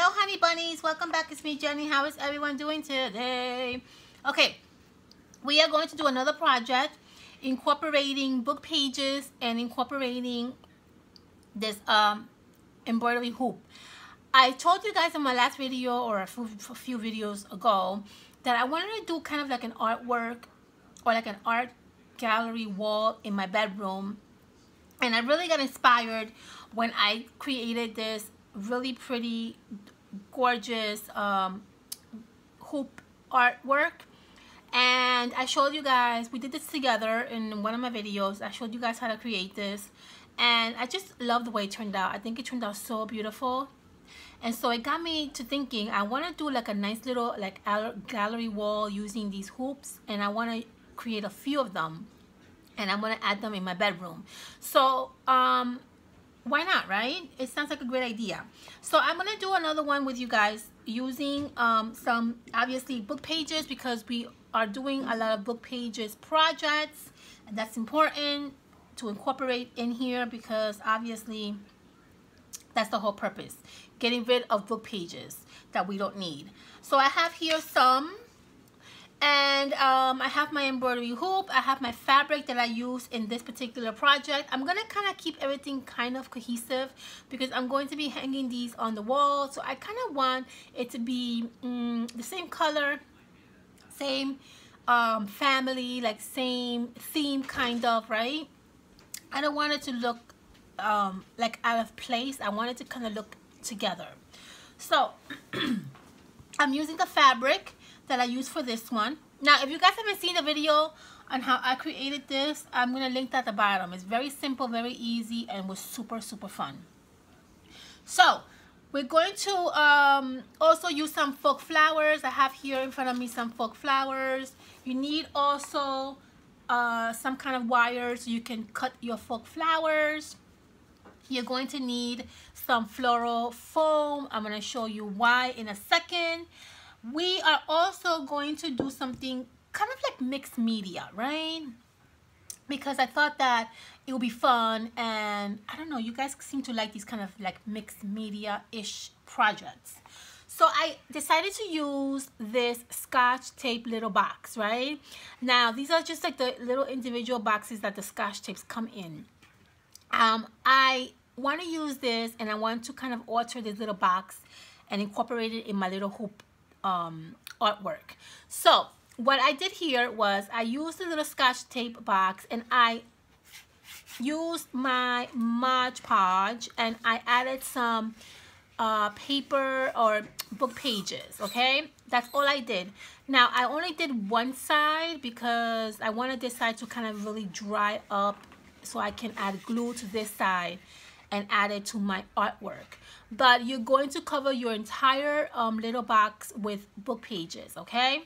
Hello honey bunnies, welcome back. It's me, Jenny. How is everyone doing today? Okay, we are going to do another project incorporating book pages and incorporating this embroidery hoop. I told you guys in my last video or a few videos ago that I wanted to do kind of like an artwork or like an art gallery wall in my bedroom, and I really got inspired when I created this really pretty gorgeous hoop artwork. And I showed you guys, we did this together in one of my videos. I showed you guys how to create this, and I just love the way it turned out. I think it turned out so beautiful. And so it got me to thinking, I want to do like a nice little like gallery wall using these hoops, and I want to create a few of them, and I'm going to add them in my bedroom. So why not, right? It sounds like a great idea. So I'm going to do another one with you guys using some obviously book pages, because we are doing a lot of book pages projects, and that's important to incorporate in here because obviously that's the whole purpose, getting rid of book pages that we don't need. So I have here some, and I have my embroidery hoop. I have my fabric that I use in this particular project. I'm gonna kind of keep everything kind of cohesive because I'm going to be hanging these on the wall. So I kind of want it to be the same color, same family, like same theme kind of, right? I don't want it to look like out of place. I want it to kind of look together. So I'm using the fabric that I use for this one. Now, if you guys haven't seen the video on how I created this, I'm going to link that at the bottom. It's very simple, very easy, and was super fun. So we're going to also use some faux flowers. I have here in front of me some faux flowers. You need also some kind of wire so you can cut your faux flowers. You're going to need some floral foam. I'm going to show you why in a second. We are also going to do something kind of like mixed media, right? Because I thought that it would be fun, and I don't know, you guys seem to like these kind of like mixed media-ish projects. So I decided to use this Scotch tape little box, right? Now, these are just like the little individual boxes that the Scotch tapes come in. I want to use this, and I want to kind of alter this little box and incorporate it in my little hoop artwork. So what I did here was I used the little Scotch tape box, and I used my Mod Podge, and I added some paper or book pages. Okay, that's all I did. Now I only did one side because I wanted this side to kind of really dry up so I can add glue to this side and add it to my artwork. But you're going to cover your entire little box with book pages, okay?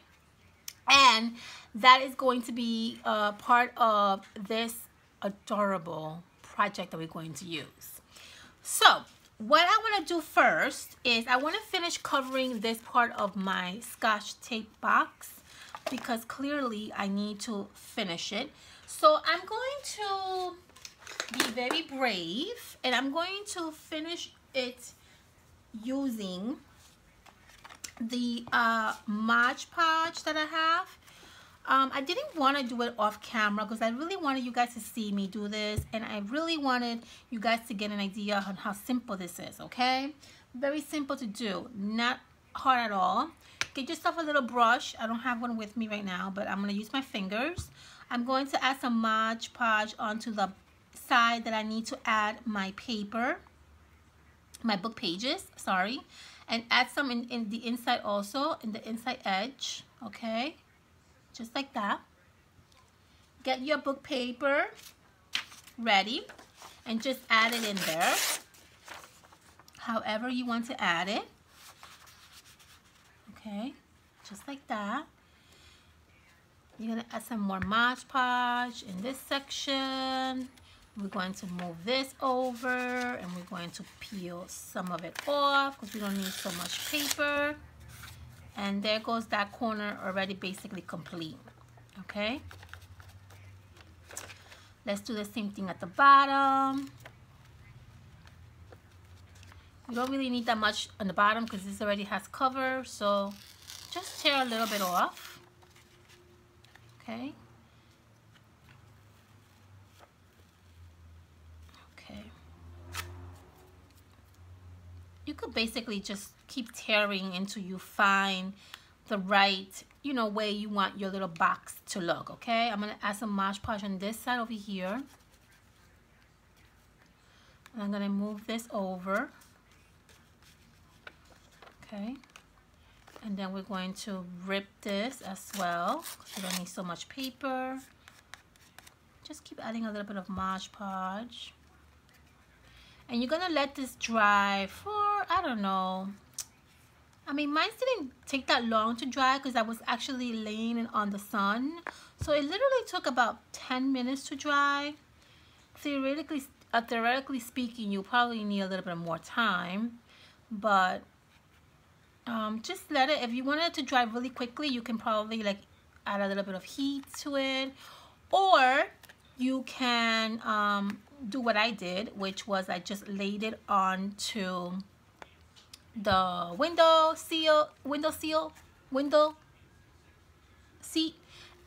And that is going to be part of this adorable project that we're going to use. So what I want to do first is I want to finish covering this part of my Scotch tape box because clearly I need to finish it. So I'm going to be very brave, and I'm going to finish it using the Mod Podge that I have. I didn't want to do it off camera because I really wanted you guys to see me do this, and I really wanted you guys to get an idea on how simple this is, okay? Very simple to do, not hard at all. Get yourself a little brush. I don't have one with me right now, but I'm going to use my fingers. I'm going to add some Mod Podge onto the side that I need to add my paper, my book pages, sorry, and add some in the inside also, in the inside edge, okay, just like that. Get your book paper ready and just add it in there, however you want to add it, okay, just like that. You're going to add some more Mod Podge in this section. We're going to move this over, and we're going to peel some of it off because we don't need so much paper. And there goes that corner already basically complete, okay? Let's do the same thing at the bottom. You don't really need that much on the bottom because this already has cover, so just tear a little bit off. Okay. Okay. You could basically just keep tearing until you find the right, you know, way you want your little box to look. Okay, I'm gonna add some Mod Podge on this side over here. And I'm gonna move this over. Okay, and then we're going to rip this as well. We don't need so much paper. Just keep adding a little bit of Mod Podge. And you're gonna let this dry for, I don't know. I mean, mine didn't take that long to dry because I was actually laying it on the sun. So it literally took about 10 minutes to dry. Theoretically speaking, you probably need a little bit more time. But just let it, if you want it to dry really quickly, you can probably like add a little bit of heat to it. Or you can do what I did, which was I just laid it onto the window seat,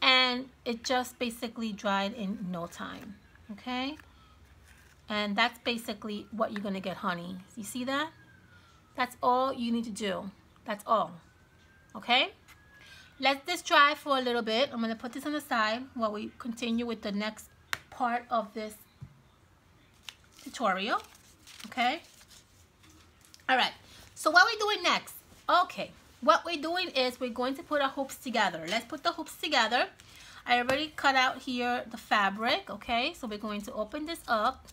and it just basically dried in no time. Okay, and that's basically what you're gonna get, honey. You see that? That's all you need to do. That's all. Okay, let this dry for a little bit. I'm gonna put this on the side while we continue with the next part of this tutorial. Okay, all right. So what we're doing next? Okay, what we're doing is we're going to put our hoops together. Let's put the hoops together. I already cut out here the fabric. Okay, so we're going to open this up.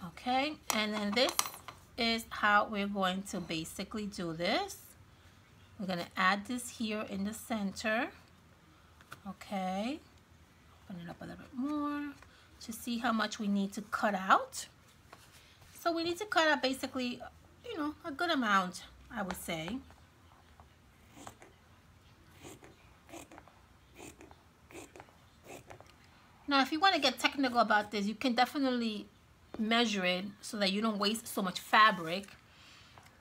Okay, and then this is how we're going to basically do this. We're going to add this here in the center. Okay, open it up a little bit more to see how much we need to cut out. So we need to cut out basically, you know, a good amount, I would say. Now, if you want to get technical about this, you can definitely measure it so that you don't waste so much fabric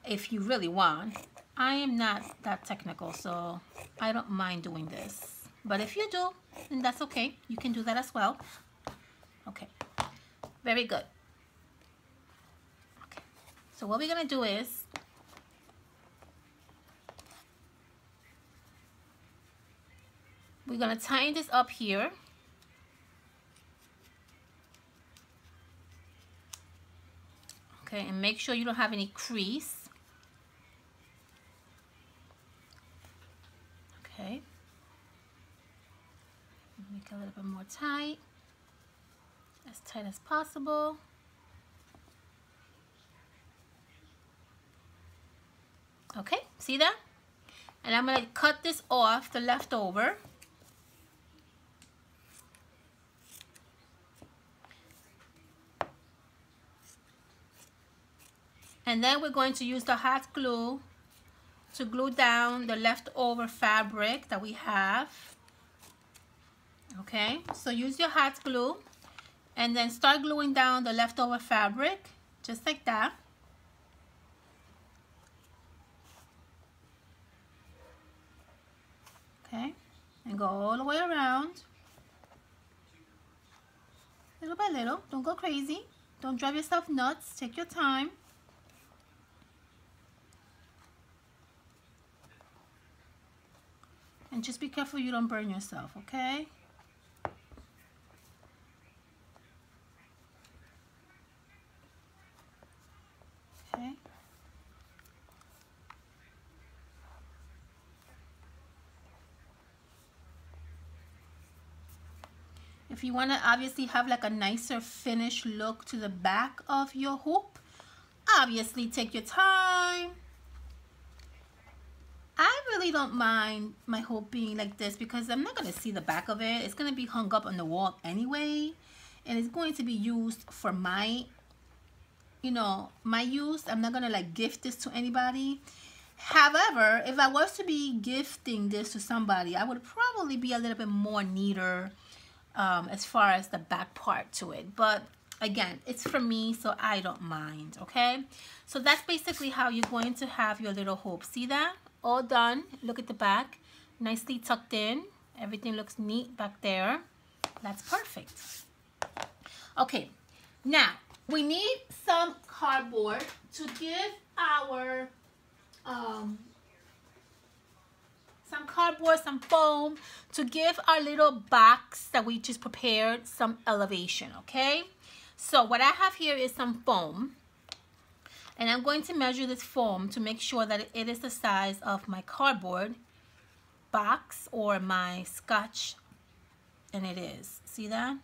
if you really want. I am not that technical, so I don't mind doing this. But if you do, then that's okay. You can do that as well. Okay, very good. Okay, so what we're gonna do is we're gonna tighten this up here. Okay, and make sure you don't have any crease. Okay, make it a little bit more tight. As tight as possible. Okay, see that? And I'm going to cut this off, the leftover. And then we're going to use the hot glue to glue down the leftover fabric that we have. Okay, so use your hot glue. And then start gluing down the leftover fabric, just like that. Okay, and go all the way around. Little by little, don't go crazy. Don't drive yourself nuts, take your time. And just be careful you don't burn yourself, okay? Okay. If you want to obviously have like a nicer finished look to the back of your hoop, obviously take your time. I really don't mind my hoop being like this because I'm not going to see the back of it. It's going to be hung up on the wall anyway, and it's going to be used for my, you know, my use. I'm not going to like gift this to anybody. However, if I was to be gifting this to somebody, I would probably be a little bit more neater as far as the back part to it. But Again, it's for me, so I don't mind, okay? So that's basically how you're going to have your little hoop. See that? All done. Look at the back. Nicely tucked in. Everything looks neat back there. That's perfect. Okay, now we need some cardboard to give our some cardboard, some foam to give our little box that we just prepared some elevation, okay? So what I have here is some foam, and I'm going to measure this foam to make sure that it is the size of my cardboard box or my Scotch, and it is. See that?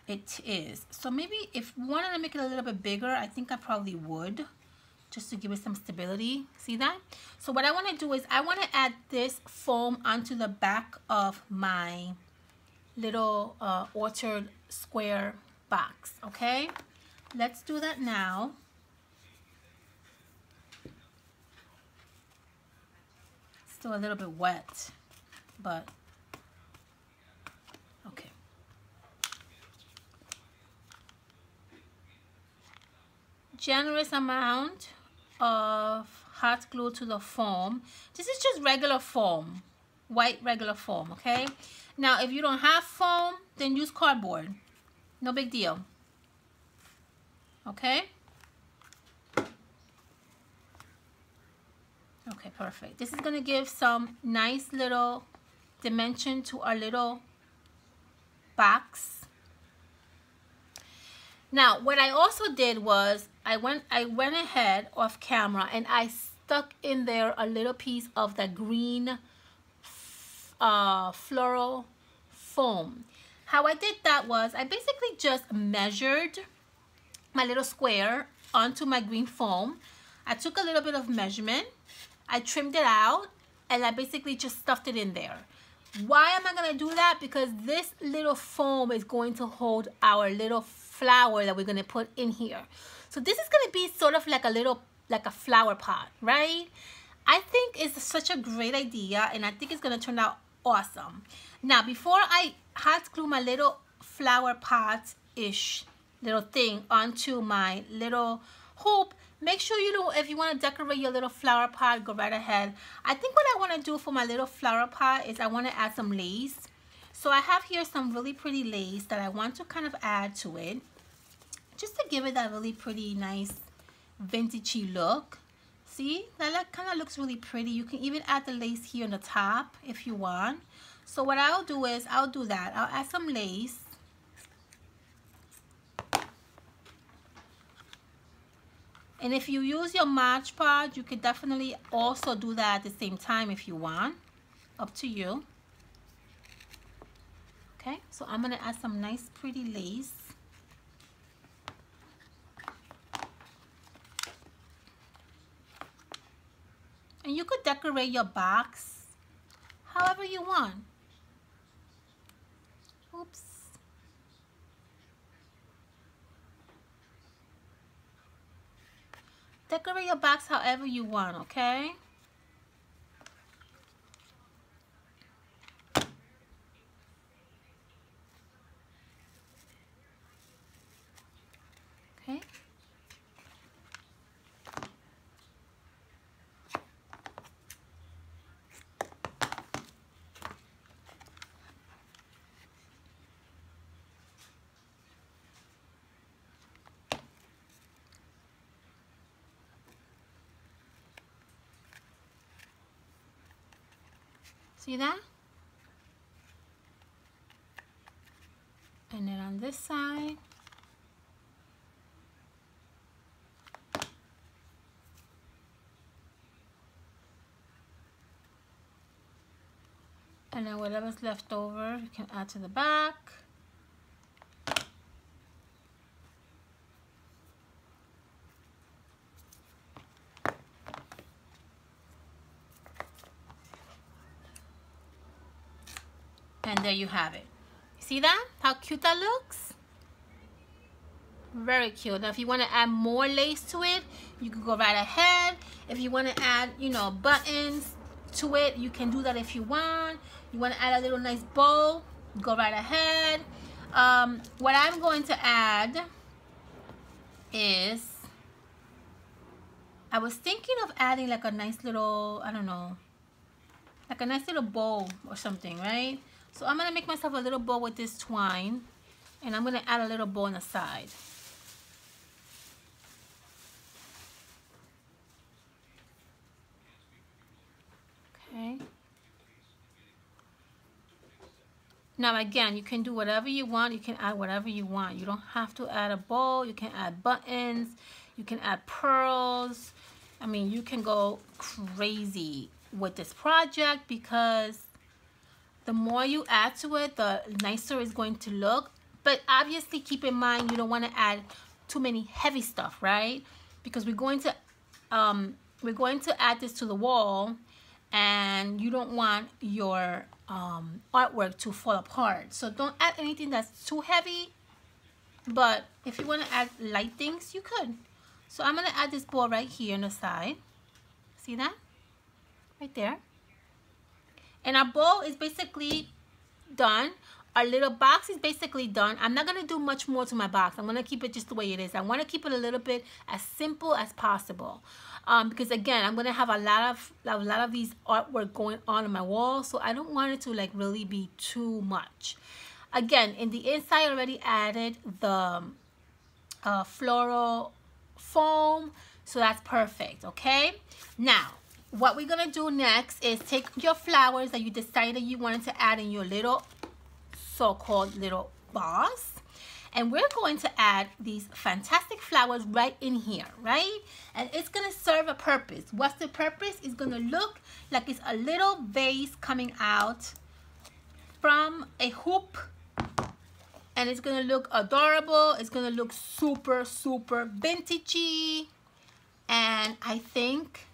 It is. So maybe if we wanted to make it a little bit bigger, I think I probably would, just to give it some stability. See that? So what I want to do is I want to add this foam onto the back of my little orchard square box, okay? Let's do that now. Still a little bit wet, but okay. Generous amount of hot glue to the foam. This is just regular foam, white regular foam, okay? Now if you don't have foam, then use cardboard. No big deal. Okay? Okay, perfect. This is gonna give some nice little dimension to our little box. Now, what I also did was I went ahead off camera and I stuck in there a little piece of the green floral foam. How I did that was I basically just measured my little square onto my green foam. I took a little bit of measurement, I trimmed it out, and I basically just stuffed it in there. Why am I going to do that? Because this little foam is going to hold our little flower that we're going to put in here. So this is going to be sort of like a flower pot, right? I think it's such a great idea, and I think it's going to turn out awesome. Now, before I hot glue my little flower pot-ish little thing onto my little hoop, make sure you don't, if you want to decorate your little flower pot, go right ahead. I think what I want to do for my little flower pot is I want to add some lace. So I have here some really pretty lace that I want to kind of add to it, just to give it that really pretty, nice, vintagey look. See, that kind of looks really pretty. You can even add the lace here on the top if you want. So what I'll do is I'll do that. I'll add some lace. And if you use your Mod Podge, you could definitely also do that at the same time if you want. Up to you. Okay, so I'm going to add some nice pretty lace. And you could decorate your box however you want. Oops. Decorate your box however you want, okay? Okay. See that? And then on this side, and then whatever's left over, you can add to the back. And there you have it. See that? How cute that looks? Very cute. Now if you want to add more lace to it, you can go right ahead. If you want to add, you know, buttons to it, you can do that if you want. You want to add a little nice bow, go right ahead. What I'm going to add is, I was thinking of adding like a nice little, I don't know, like a nice little bow or something, right? So I'm gonna make myself a little bow with this twine, and I'm gonna add a little bow on the side. Okay. Now again, you can do whatever you want. You can add whatever you want. You don't have to add a bow. You can add buttons. You can add pearls. I mean, you can go crazy with this project, because the more you add to it, the nicer it's going to look. But obviously keep in mind, you don't want to add too many heavy stuff, right? Because we're going to add this to the wall, and you don't want your artwork to fall apart. So don't add anything that's too heavy, but if you want to add light things, you could. So I'm going to add this ball right here on the side. See that? Right there. And our bowl is basically done. Our little box is basically done. I'm not going to do much more to my box. I'm going to keep it just the way it is. I want to keep it a little bit as simple as possible. Because again, I'm going to have a lot of these artwork going on my wall. So I don't want it to like really be too much. Again, in the inside, I already added the floral foam. So that's perfect. Okay. Now, what we're going to do next is take your flowers that you decided you wanted to add in your little so-called little vase, and we're going to add these fantastic flowers right in here, right? And it's going to serve a purpose. What's the purpose? It's going to look like it's a little vase coming out from a hoop, and it's going to look adorable. It's going to look super, super vintagey, and I think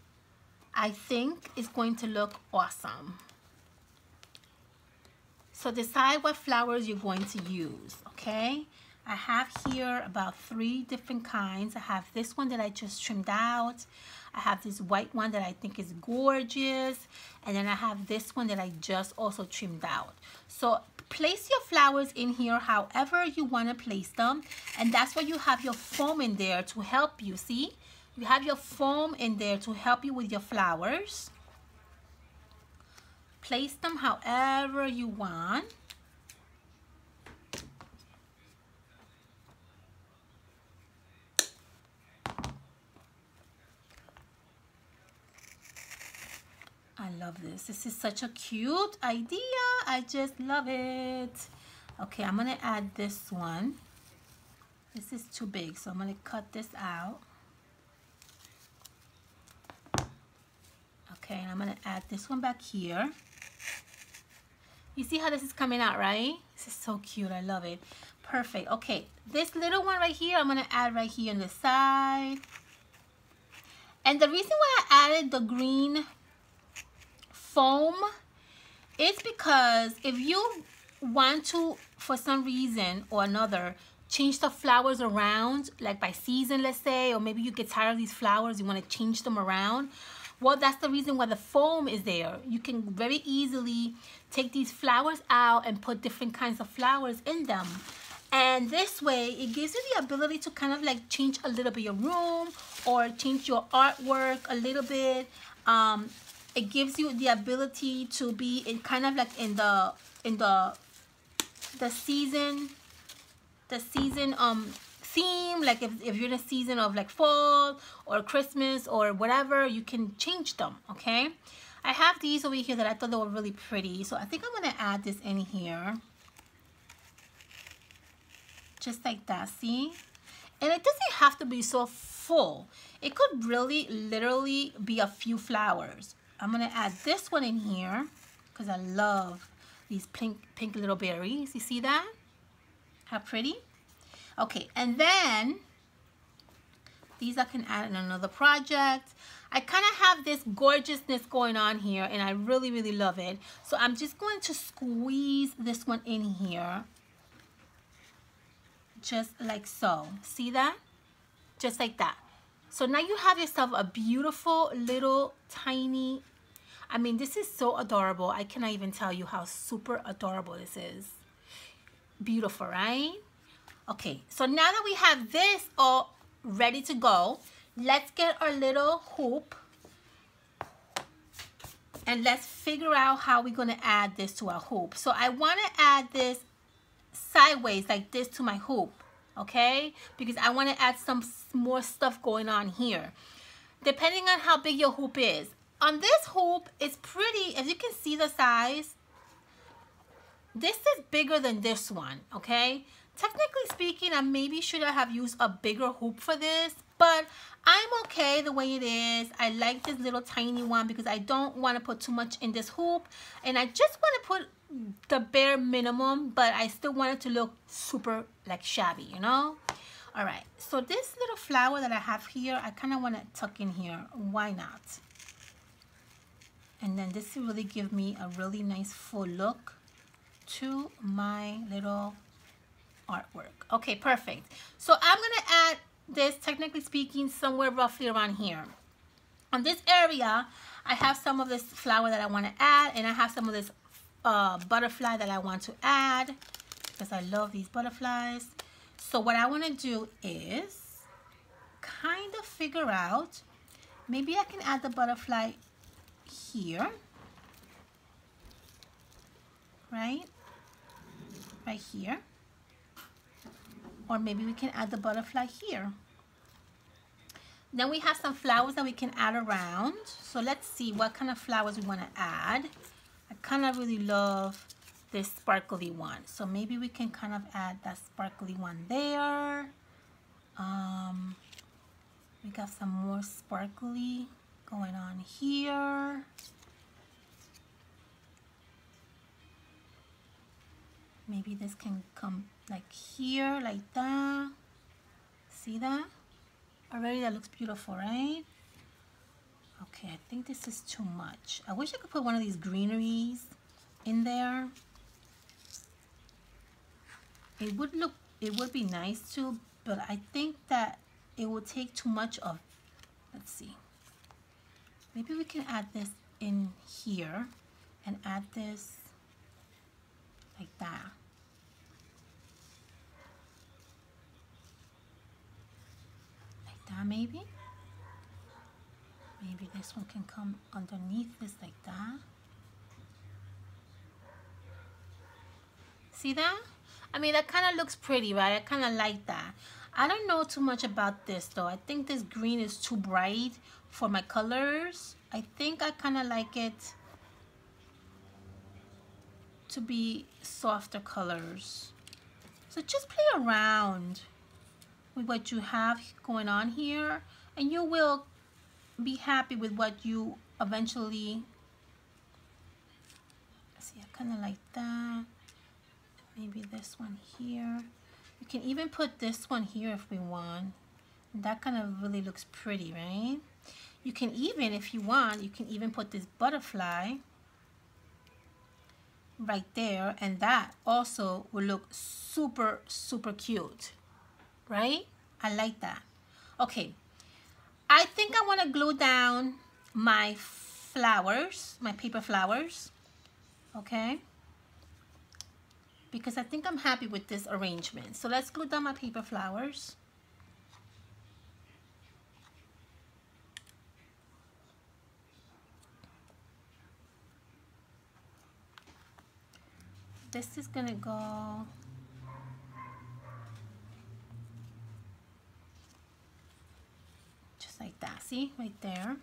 it's going to look awesome. So decide what flowers you're going to use, okay? I have here about 3 different kinds. I have this one that I just trimmed out. I have this white one that I think is gorgeous. And then I have this one that I just also trimmed out. So place your flowers in here however you want to place them. And that's why you have your foam in there to help you, see? You have your foam in there to help you with your flowers. Place them however you want. I love this. This is such a cute idea. I just love it. Okay, I'm going to add this one. This is too big, so I'm going to cut this out. Okay, and I'm going to add this one back here. You see how this is coming out, right? This is so cute. I love it. Perfect. Okay, this little one right here, I'm going to add right here on the side. And the reason why I added the green foam is because if you want to, for some reason or another, change the flowers around, like by season, let's say, or maybe you get tired of these flowers, you want to change them around. Well, that's the reason why the foam is there. You can very easily take these flowers out and put different kinds of flowers in them. And this way, it gives you the ability to kind of like change a little bit your room or change your artwork a little bit. It gives you the ability to be in kind of like in the season theme, like if you're in a season of like fall or Christmas or whatever, you can change them. Okay, I have these over here that I thought they were really pretty, so I think I'm gonna add this in here just like that. See, and it doesn't have to be so full. It could really literally be a few flowers. I'm gonna add this one in here because I love these pink little berries. You see that? How pretty. Okay, and then these I can add in another project. I kind of have this gorgeousness going on here, and I really, really love it. So I'm just going to squeeze this one in here, just like so. See that? Just like that. So now you have yourself a beautiful little tiny, I mean, this is so adorable. I cannot even tell you how super adorable this is. Beautiful, right? Okay, so now that we have this all ready to go. Let's get our little hoop and let's figure out how we're going to add this to our hoop. So I want to add this sideways like this to my hoop, okay? Because I want to add some more stuff going on here. Depending on how big your hoop is. On this hoop, it's pretty, as you can see the size, this is bigger than this one, okay? Technically speaking, I maybe should have used a bigger hoop for this, but I'm okay the way it is. I like this little tiny one because I don't want to put too much in this hoop, and I just want to put the bare minimum, but I still want it to look super like shabby, you know? All right, so this little flower that I have here, I kind of want to tuck in here. Why not? And then this will really give me a really nice full look to my little artwork. Okay, perfect. So I'm going to add this, technically speaking, somewhere roughly around here. On this area, I have some of this flower that I want to add, and I have some of this butterfly that I want to add because I love these butterflies. So what I want to do is kind of figure out, maybe I can add the butterfly here, right here, or maybe we can add the butterfly here. Then we have some flowers that we can add around. So let's see what kind of flowers we want to add. I kind of really love this sparkly one, so maybe we can kind of add that sparkly one there. We got some more sparkly going on here. Maybe this can come like here, like that. See that? Already that looks beautiful, right? Okay, I think this is too much. I wish I could put one of these greeneries in there. It would be nice too, but I think that it will take too much of, let's see. Maybe we can add this in here and add this like that. Like that maybe. Maybe this one can come underneath this like that. See that? I mean, that kind of looks pretty, right? I kind of like that. I don't know too much about this though. I think this green is too bright for my colors. I think I kind of like it to be softer colors. So just play around with what you have going on here, and you will be happy with what you eventually see. I kind of like that. Maybe this one here. We can even put this one here if we want. That kind of really looks pretty, right? You can even, if you want, you can even put this butterfly right there, and that also will look super, super cute, right? I like that. Okay, I think I want to glue down my flowers, my paper flowers, okay? Because I think I'm happy with this arrangement. So let's glue down my paper flowers. This is gonna go just like that, see, right there.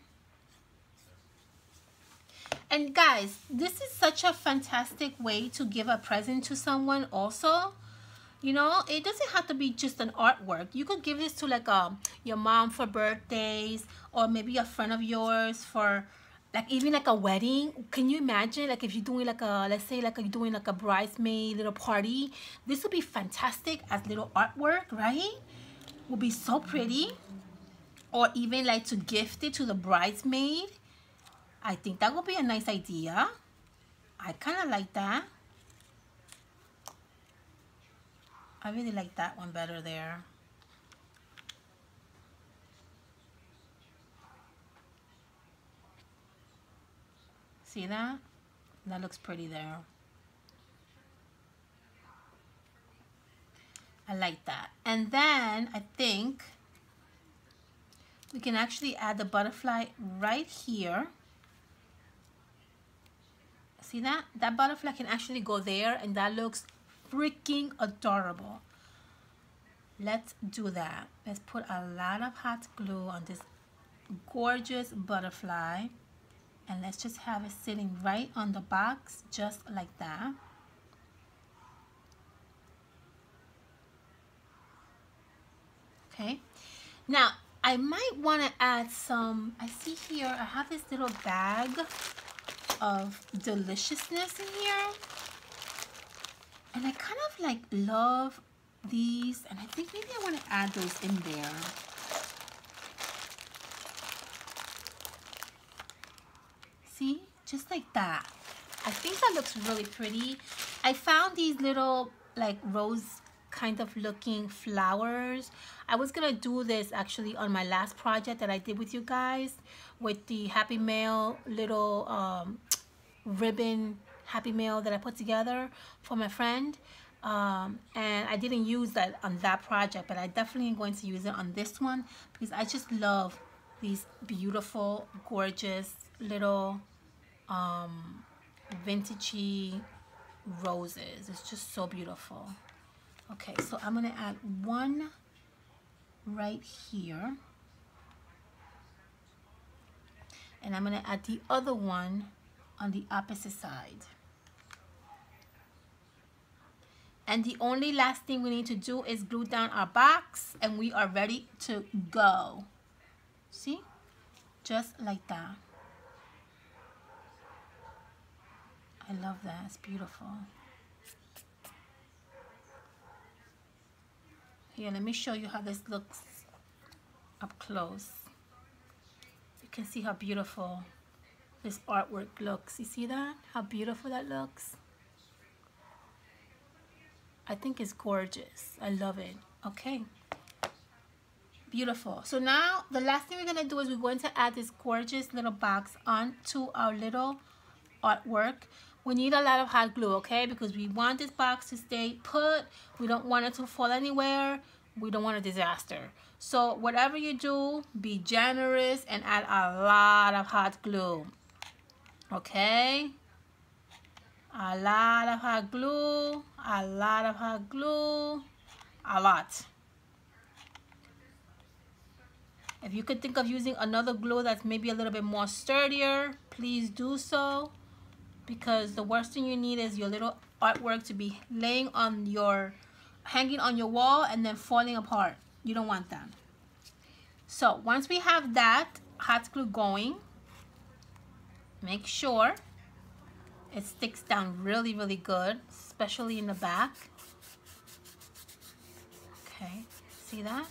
And guys, this is such a fantastic way to give a present to someone also. You know, it doesn't have to be just an artwork. You could give this to like your mom for birthdays, or maybe a friend of yours for like even like a wedding. Can you imagine, like if you're doing like a, let's say like you're doing like a bridesmaid little party, this would be fantastic as little artwork, right? Would be so pretty. Or even like to gift it to the bridesmaid. I think that would be a nice idea. I kind of like that. I really like that one better there. See that? That looks pretty there. I like that. And then I think we can actually add the butterfly right here. See that? That butterfly can actually go there, and that looks freaking adorable. Let's do that. Let's put a lot of hot glue on this gorgeous butterfly, and let's just have it sitting right on the box, just like that. Okay, now I might want to add some, I see here I have this little bag of deliciousness in here, and I kind of like love these, and I think maybe I want to add those in there. See, just like that. I think that looks really pretty. I found these little like rose kind of looking flowers. I was gonna do this actually on my last project that I did with you guys, with the Happy Mail little ribbon Happy Mail that I put together for my friend, and I didn't use that on that project, but I definitely am going to use it on this one because I just love these beautiful, gorgeous little vintagey roses. It's just so beautiful. Okay, so I'm gonna add one right here, and I'm gonna add the other one on the opposite side. And the only last thing we need to do is glue down our box, and we are ready to go. See? Just like that. I love that. It's beautiful. Here, let me show you how this looks up close. You can see how beautiful this artwork looks. You see that? How beautiful that looks? I think it's gorgeous. I love it. Okay. Beautiful. So now the last thing we're going to do is we're going to add this gorgeous little box onto our little artwork. We need a lot of hot glue, okay? Because we want this box to stay put. We don't want it to fall anywhere. We don't want a disaster. So whatever you do, be generous and add a lot of hot glue. Okay? A lot of hot glue. A lot of hot glue. A lot. If you could think of using another glue that's maybe a little bit more sturdier, please do so. Because the worst thing you need is your little artwork to be laying on your, hanging on your wall and then falling apart. You don't want that. So once we have that hot glue going, make sure it sticks down really, really good, especially in the back. Okay, see that?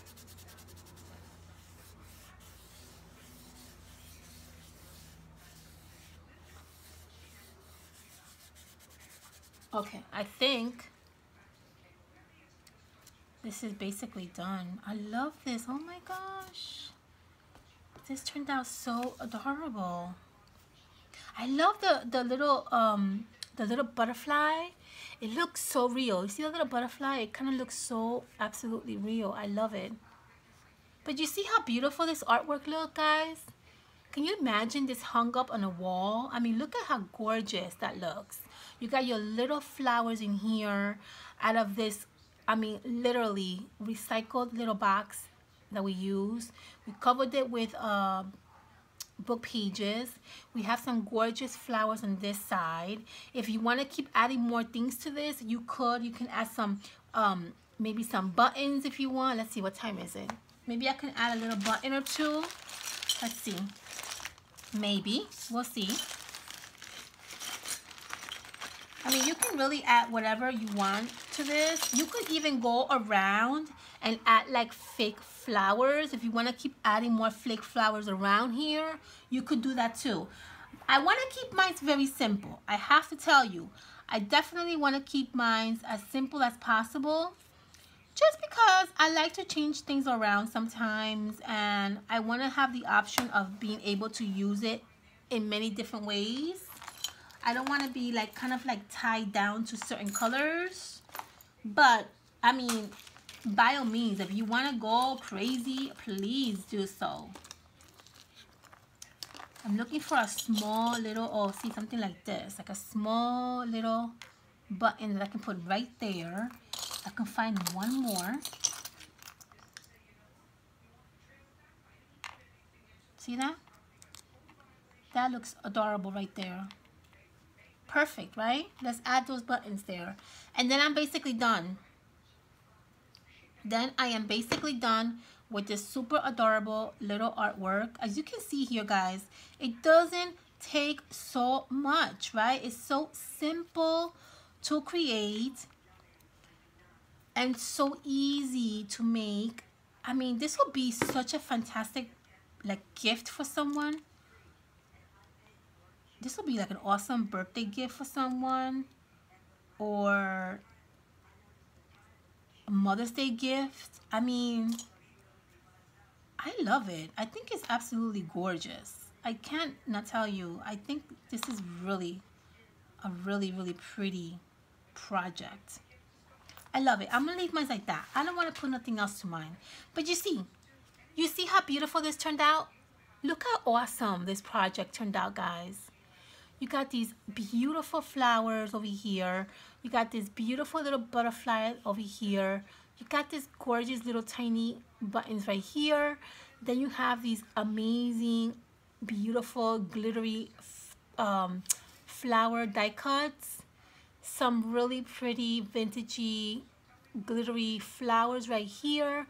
Okay, I think this is basically done. I love this. Oh my gosh. This turned out so adorable. I love the little butterfly. It looks so real. You see the little butterfly? It kind of looks so absolutely real. I love it. But you see how beautiful this artwork looks, guys? Can you imagine this hung up on a wall? I mean, look at how gorgeous that looks. You got your little flowers in here out of this, I mean, literally recycled little box that we use. We covered it with book pages. We have some gorgeous flowers on this side. If you want to keep adding more things to this, you could. You can add some, maybe some buttons if you want. Let's see, what time is it? Maybe I can add a little button or two. Let's see. Maybe. We'll see. I mean, you can really add whatever you want to this. You could even go around and add like fake flowers. If you want to keep adding more fake flowers around here, you could do that too. I want to keep mine very simple. I have to tell you, I definitely want to keep mine as simple as possible. Just because I like to change things around sometimes, and I want to have the option of being able to use it in many different ways. I don't want to be like kind of like tied down to certain colors. But I mean, by all means, if you want to go crazy, please do so. I'm looking for a small little, oh, see, something like this, like a small little button that I can put right there. I can find one more. See that? That looks adorable right there. Perfect, right? Let's add those buttons there. And then I'm basically done. Then I am basically done with this super adorable little artwork. As you can see here, guys, it doesn't take so much, right? It's so simple to create and so easy to make. I mean, this will be such a fantastic like gift for someone. This will be like an awesome birthday gift for someone, or a Mother's Day gift. I mean, I love it. I think it's absolutely gorgeous. I can't not tell you. I think this is really a really pretty project. I love it. I'm gonna leave mine like that. I don't want to put nothing else to mine. But you see how beautiful this turned out? Look how awesome this project turned out, guys. You got these beautiful flowers over here. You got this beautiful little butterfly over here. You got this gorgeous little tiny buttons right here. Then you have these amazing, beautiful, glittery flower die cuts. Some really pretty, vintagey, glittery flowers right here.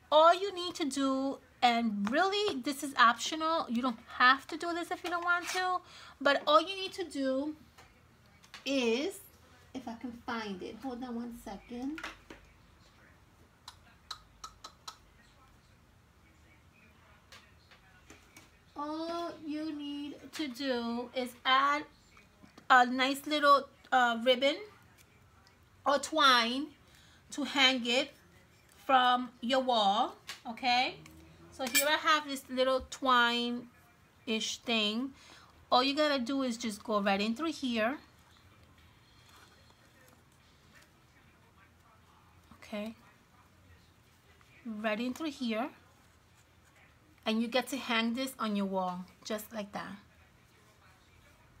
All you need to do, and really this is optional, you don't have to do this if you don't want to, but all you need to do is, if I can find it, hold on one second. All you need to do is add a nice little ribbon or twine to hang it from your wall. Okay, so here I have this little twine-ish thing. All you gotta do is just go right in through here. Okay, right in through here, and you get to hang this on your wall just like that,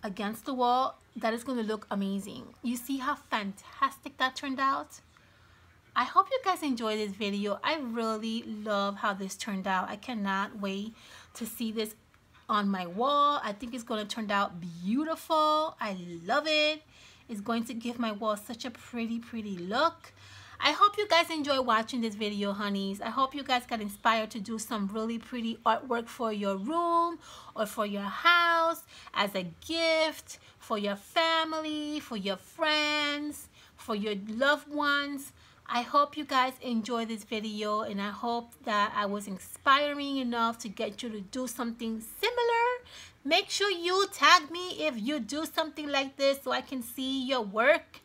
against the wall. That is going to look amazing. You see how fantastic that turned out? I hope you guys enjoyed this video. I really love how this turned out. I cannot wait to see this on my wall. I think it's going to turn out beautiful. I love it. It's going to give my wall such a pretty look. I hope you guys enjoy watching this video, honeys. I hope you guys got inspired to do some really pretty artwork for your room or for your house, as a gift, for your family, for your friends, for your loved ones. I hope you guys enjoy this video, and I hope that I was inspiring enough to get you to do something similar. Make sure you tag me if you do something like this so I can see your work.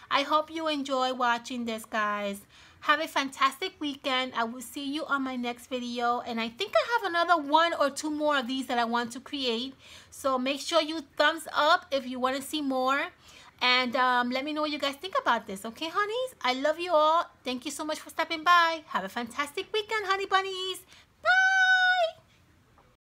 I hope you enjoy watching this, guys. Have a fantastic weekend. I will see you on my next video, and I think I have another 1 or 2 more of these that I want to create. So make sure you thumbs up if you want to see more, and let me know what you guys think about this. Okay, honeys? I love you all. Thank you so much for stopping by. Have a fantastic weekend, honey bunnies.